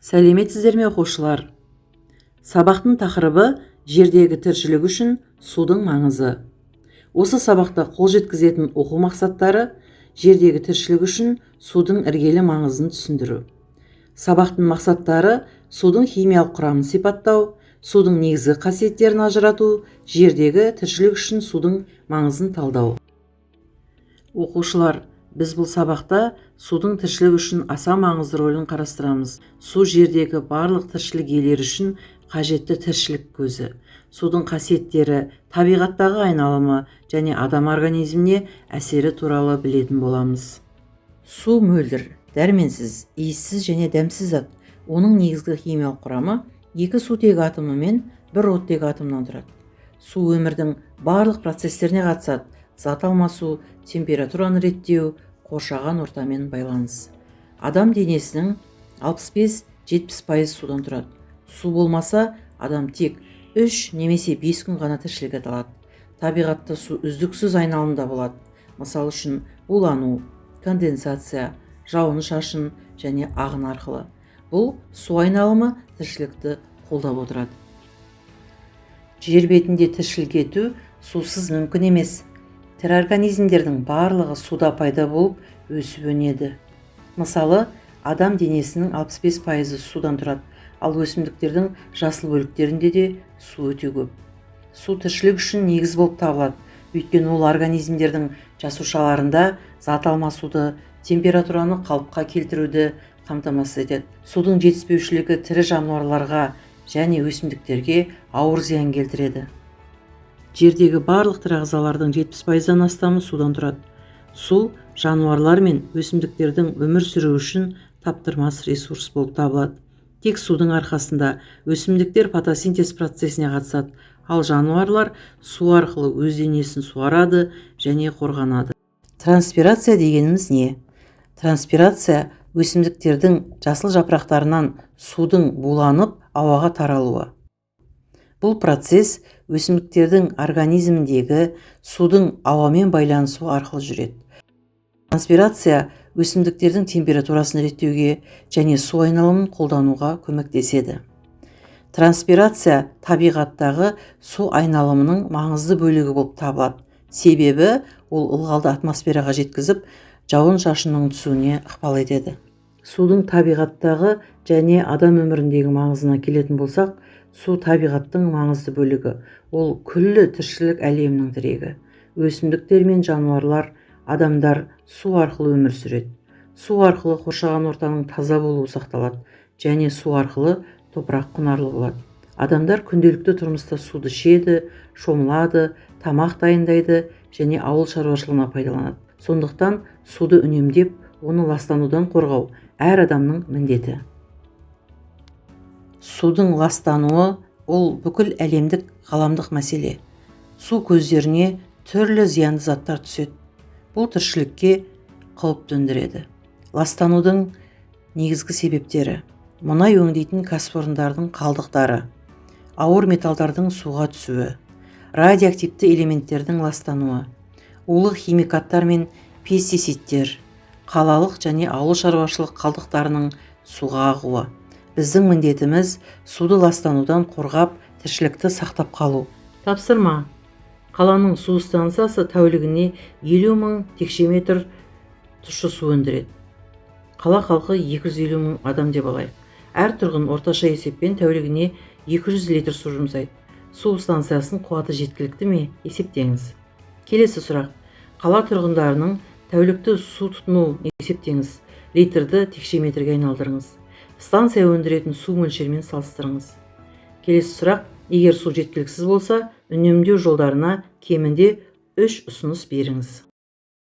Сәлеметсіздер ме оқушылар? Сабақтың тақырыбы жердегі тіршілік үшін судың маңызы. Осы сабақта қол жеткізетін оқу мақсаттары жердегі тіршілік үшін судың іргелі маңызын түсіндіру. Сабақтың мақсаттары судың химиялық құрамын сипаттау, судың негізгі қасиеттерін ажырату, жердегі тіршілік үшін судың маңызын талдау. Оқушылар, біз бұл сабақта судың тіршілік үшін аса маңызды рөлін қарастырамыз. Су жердегі барлық тіршілік иелері үшін қажетті тіршілік көзі. Судың қасиеттері, табиғаттағы айналымы және адам организміне әсері туралы білетін боламыз. Су мөлдір, дәрменсіз, иіссіз және дәмсіз зат. Оның негізгі химиялық құрамы 2 сутегі атомы мен 1 оттегі атомнан тұрады. Су өмірдің барлық процестеріне қатысады. Зат алмасу, температураны реттеу, қоршаған ортамен байланыс. Адам денесінің 65-70% судан тұрады. Су болмаса, адам тек 3 немесе 5 күн ғана тіршілік ете алады. Табиғатта су үздіксіз айналымда болады. Мысал үшін, булану, конденсация, жауын-шашын және ағын арқылы. Бұл су айналымы тіршілікті қолдап отырады. Жер бетінде тіршілік ету сусыз мүмкін емес. Тірі организмдердің барлығы суда пайда болып өсіп-өнеді. Мысалы, адам денесінің 65% судан тұрады, ал өсімдіктердің жасыл бөліктерінде де су өте көп. Су тіршілік үшін негіз болып табылады, өйткені ол организмдердің жасушаларында зат алмасуды, температураны қалыпқа келтіруді қамтамасыз етеді. Судың жетіспеушілігі тірі жануарларға және өсімдіктерге ауыр зиян келтіреді. Жердегі барлық тірі ағзалардың 70%-дан астамы судан тұрады. Су жануарлар мен өсімдіктердің өмір сүруі үшін таптырмас ресурс болып табылады. Тек судың арқасында өсімдіктер фотосинтез процесіне қатысады, ал жануарлар су арқылы өз денесін суарады және қорғанады. Транспирация дегеніміз не? Транспирация өсімдіктердің жасыл жапырақтарынан судың буланып ауаға таралуы. Бұл процесс өсімдіктердің организміндегі судың ауамен байланысуы арқылы жүреді. Транспирация өсімдіктердің температурасын реттеуге және су айналымын қолдануға көмектеседі. Транспирация табиғаттағы су айналымының маңызды бөлігі болып табылады. Себебі ол ылғалды атмосфераға жеткізіп, жауын-шашынның түсуіне ықпал етеді. Судың табиғаттағы және адам өміріндегі маңызына келетін болсақ, су табиғаттың маңызды бөлігі. Ол күллі тіршілік әлемінің тірегі. Өсімдіктер мен жануарлар, адамдар су арқылы өмір сүреді. Су арқылы қоршаған ортаның таза болуы сақталады және су арқылы топырақ құнарлы болады. Адамдар күнделікті тұрмыста суды ішеді, шомылады, тамақ дайындайды және ауыл шаруашылығына пайдаланады. Сондықтан суды үнемдеп, оны ластанудан қорғау әр адамның міндеті. Судың ластануы ол бүкіл әлемдік ғаламдық мәселе. Су көздеріне түрлі зиянды заттар түседі. Бұл тіршілікке қауіп төндіреді. Ластанудың негізгі себептері: мұнай өңдейтін кәсіпорындардың қалдықтары, ауыр металдардың суға түсуі, радиоактивті элементтердің ластануы, улы химикаттар мен пестицидтер, қалалық және ауыл шаруашылық қалдықтарының суға ағуы. Біздің міндетіміз суды ластанудан қорғап, тіршілікті сақтап қалу. Тапсырма. Қаланың су станциясы тәулігіне 50 мың текше метр тұщы су өндіреді. Қала халқы 250 мың адам деп алайық. Әр тұрғын орташа есеппен тәулігіне 200 литр су жұмсайды. Су станциясының қуаты жеткілікті ме? Есептеңіз. Келесі сұрақ. Қала тұрғындарының тәулікті су тұтыну есептеңіз. Литрді текше метрге айналдырыңыз. Станция өндіретін су мөлшерімен салыстырыңыз. Келесі сұрақ. Егер су жеткіліксіз болса, үнемдеу жолдарына кемінде 3 ұсыныс беріңіз.